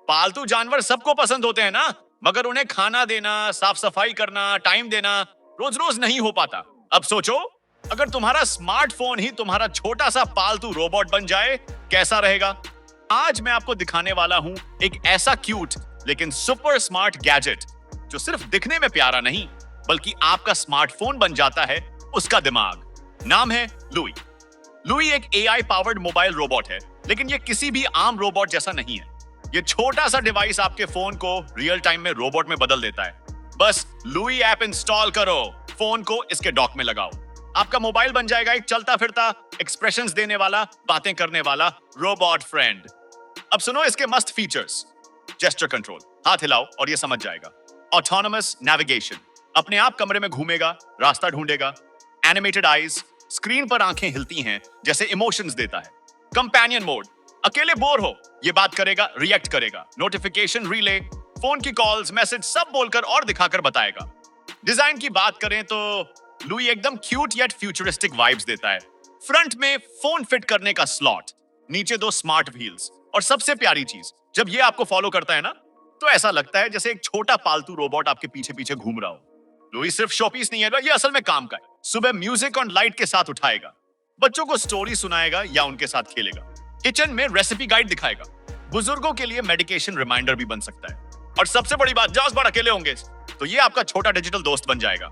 पालतू जानवर सबको पसंद होते हैं ना, मगर उन्हें खाना देना, साफ सफाई करना, टाइम देना रोज रोज नहीं हो पाता। अब सोचो, अगर तुम्हारा स्मार्टफोन ही तुम्हारा छोटा सा पालतू रोबोट बन जाए, कैसा रहेगा? आज मैं आपको दिखाने वाला हूं एक ऐसा क्यूट लेकिन सुपर स्मार्ट गैजेट जो सिर्फ दिखने में प्यारा नहीं, बल्कि आपका स्मार्टफोन बन जाता है उसका दिमाग। नाम है लुई। लुई एक एआई पावर्ड मोबाइल रोबोट है, लेकिन ये किसी भी आम रोबोट जैसा नहीं है। ये छोटा सा डिवाइस आपके फोन को रियल टाइम में रोबोट में बदल देता है। बस लुई ऐप इंस्टॉल करो, फोन को इसके डॉक में लगाओ, आपका मोबाइल बन जाएगा एक चलता फिरता, एक्सप्रेशंस देने वाला, बातें करने वाला रोबोट फ्रेंड। अब सुनो इसके मस्त फीचर्स। जेस्चर कंट्रोल, हाथ हिलाओ और ये समझ जाएगा। ऑटोनोमस नेविगेशन, अपने आप कमरे में घूमेगा, रास्ता ढूंढेगा। एनिमेटेड आईज, स्क्रीन पर आंखें हिलती हैं जैसे इमोशंस देता है। कंपेनियन मोड, अकेले बोर हो ये बात करेगा, रिएक्ट करेगा। नोटिफिकेशन रिले, फोन की कॉल्स, मैसेज सब बोलकर और दिखाकर बताएगा। डिजाइन की बात करें तो लुई एकदम क्यूट येट फ्यूचरिस्टिक वाइब्स देता है। फ्रंट में फोन फिट करने का स्लॉट, नीचे दो स्मार्ट व्हील्स, और सबसे प्यारी चीज, जब ये आपको फॉलो करता है ना, तो ऐसा लगता है जैसे एक छोटा पालतू रोबोट आपके पीछे पीछे घूम रहा हो। लुई सिर्फ शोपीस नहीं है, ये असल में काम का है। सुबह म्यूजिक और लाइट के साथ उठाएगा, बच्चों को स्टोरी सुनाएगा या उनके साथ खेलेगा। किचन में रेसिपी गाइड दिखाएगा, बुजुर्गों के लिए मेडिकेशन रिमाइंडर भी बन सकता है। और सबसे बड़ी बात, जब बार अकेले होंगे तो ये आपका छोटा डिजिटल दोस्त बन जाएगा।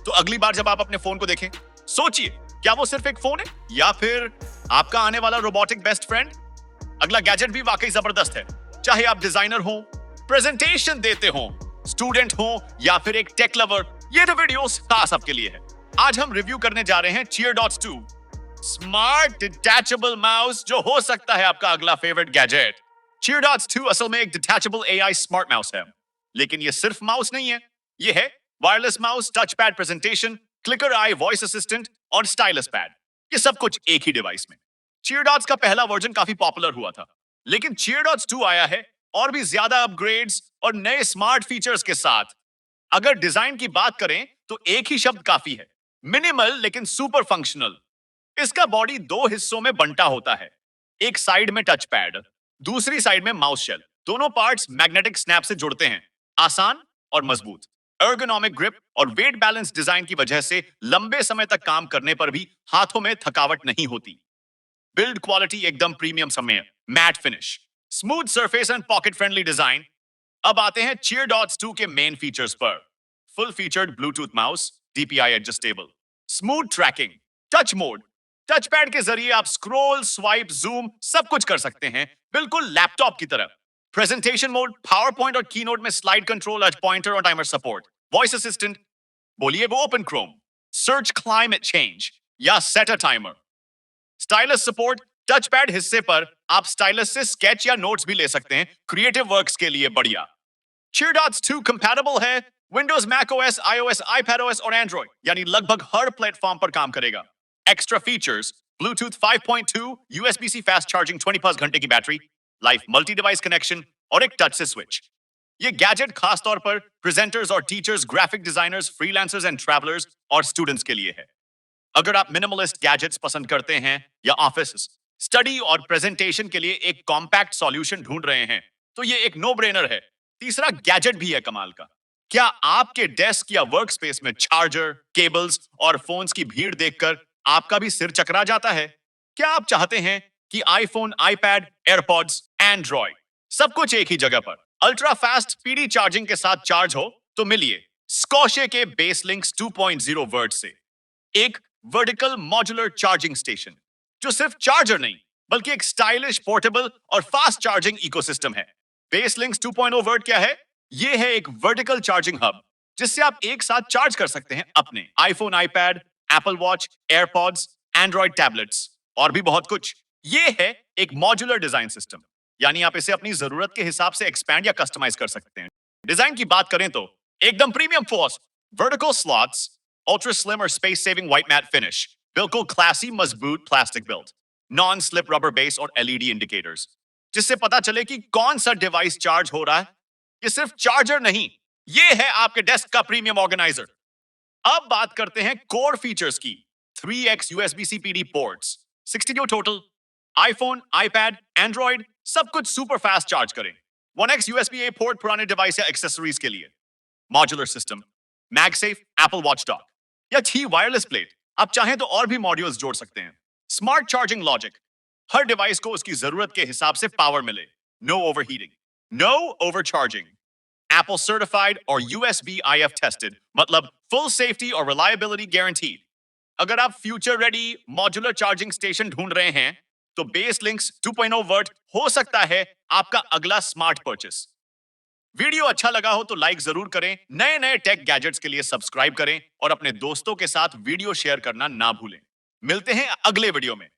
तो अगली बार जब आप अपने फोन को देखें, सोचिए क्या वो सिर्फ एक फोन है या फिर आपका आने वाला रोबोटिक बेस्ट फ्रेंड। अगला गैजेट भी वाकई जबरदस्त है। चाहे आप डिजाइनर हो, प्रेजेंटेशन देते हो, स्टूडेंट हो या फिर एक टेक लवर, ये तो वीडियोस खास आपके लिए है। आज हम रिव्यू करने जा रहे हैं Cheer.2 स्मार्ट डिटैचेबल माउस, जो हो सकता है आपका अगला फेवरेट गैजेट। Cheer.2 असल में एक डिटैचेबल एआई स्मार्ट माउस है, लेकिन ये सिर्फ माउस नहीं है। ये है wireless mouse, touch pad presentation, clicker AI, voice assistant और स्टाइलस पैड, ये सब कुछ एक ही डिवाइस में। Cheer.2 का पहला वर्जन काफी पॉपुलर हुआ था, लेकिन Cheer.2 आया है और भी ज्यादा अपग्रेड्स और नए स्मार्ट फीचर्स के साथ। अगर डिजाइन की बात करें तो एक ही शब्द काफी है, मिनिमल लेकिन सुपर फंक्शनल। इसका बॉडी दो हिस्सों में बंटा होता है, एक साइड में टच पैड, दूसरी साइड में माउस शेल। दोनों पार्ट्स मैग्नेटिक स्नैप से जुड़ते हैं। आसान और मजबूत, एर्गोनॉमिक ग्रिप और वेट बैलेंस डिजाइन की वजह से लंबे समय तक काम करने पर भी हाथों में थकावट नहीं होती। बिल्ड क्वालिटी एकदम प्रीमियम समय, matte finish, smooth surface and pocket friendly design. अब आते हैं Cheer.2 के मेन फीचर्स पर। Full featured Bluetooth mouse, DPI adjustable, smooth tracking, touch mode, touch pad के जरिए आप स्क्रॉल, स्वाइप, जूम सब कुछ कर सकते हैं, बिल्कुल लैपटॉप की तरह। प्रेजेंटेशन मोड, पावर पॉइंट और कीनोट में स्लाइड कंट्रोल, टच पॉइंटर और टाइमर सपोर्ट। वॉइस असिस्टेंट, बोलिए वो open Chrome, search climate change या set a timer. Stylus support, touch pad हिस्से पर आप स्टाइलस से स्केच या नोट्स भी ले सकते हैं, क्रिएटिव वर्क्स के लिए बढ़िया। Cheer.2 कंपैटिबल है Windows, Mac OS, iOS, iPad OS और एंड्रॉइड, यानी लगभग हर प्लेटफॉर्म पर काम करेगा। Extra features, Bluetooth 5.2, USB C fast charging, 20+ घंटे की battery, live multi device connection और एक टच से स्विच। ये गैजेट खास तौर पर प्रेजेंटर्स और teachers, graphic designers, freelancers and travellers और स्टूडेंट्स के लिए है। अगर आप मिनिमलिस्ट गैजेट्स पसंद करते हैं या ऑफिस, स्टडी और प्रेजेंटेशन के लिए एक कॉम्पैक्ट सॉल्यूशन ढूंढ रहे हैं, तो ये एक नो ब्रेनर है। तीसरा गैजेट भी है कमाल का। क्या आपके डेस्क या वर्क स्पेस में चार्जर, केबल्स और फोन्स की भीड़ देखकर आपका भी सिर चकरा जाता है? क्या आप चाहते हैं कि आईफोन, आईपैड, एयरपॉड्स, एंड्रॉइड सब कुछ एक ही जगह पर अल्ट्रा फास्ट पीडी चार्जिंग के साथ चार्ज हो? तो मिलिए स्कॉशे के बेसलिंक्स 2.0 वर्ड से, एक वर्टिकल मॉड्यूलर चार्जिंग स्टेशन जो सिर्फ चार्जर नहीं, बल्कि एक स्टाइलिश, पोर्टेबल और फास्ट चार्जिंग इकोसिस्टम है। बेसलिंक्स 2.0 वर्ड क्या है? ये है एक वर्टिकल चार्जिंग हब, जिससे आप एक साथ चार्ज कर सकते हैं अपने iPhone, iPad, Apple watch, AirPods, Android tablets और भी बहुत कुछ। ये है एक मॉड्यूलर डिजाइन सिस्टम, यानी आप इसे अपनी जरूरत के हिसाब से एक्सपैंड या कस्टमाइज कर सकते हैं। डिजाइन की बात करें तो एकदम premium force, vertical slots, ultra slim or space saving white matte finish, बिल्कुल classy मजबूत plastic build, non slip rubber base और LED indicators, जिससे पता चले कि कौन सा डिवाइस चार्ज हो रहा है। ये सिर्फ चार्जर नहीं, ये है आपके डेस्क का प्रीमियम ऑर्गेनाइजर। अब बात करते हैं कोर फीचर्स की। 3x USB-C PD ports, 62 total, iPhone, iPad, Android सब कुछ सुपर फास्ट चार्ज करें। 1x USB A पोर्ट पुराने डिवाइस या एक्सेसरीज के लिए, modular system, MagSafe, Apple watch dog या 6 वायरलेस प्लेट। आप चाहें तो और भी मॉड्यूल्स जोड़ सकते हैं। स्मार्ट चार्जिंग लॉजिक, हर डिवाइस को उसकी जरूरत के हिसाब से पावर मिले। No overheating, no overcharging. Apple certified और USB IF टेस्टेड, मतलब फुल सेफ्टी और रिलायबिलिटी गारंटीड। अगर आप future ready modular charging station ढूंढ रहे हैं तो बेस लिंक्स 2.0 वर्ट हो सकता है आपका अगला स्मार्ट परचेस। वीडियो अच्छा लगा हो तो लाइक जरूर करें, नए नए टेक गैजेट्स के लिए सब्सक्राइब करें और अपने दोस्तों के साथ वीडियो शेयर करना ना भूलें। मिलते हैं अगले वीडियो में।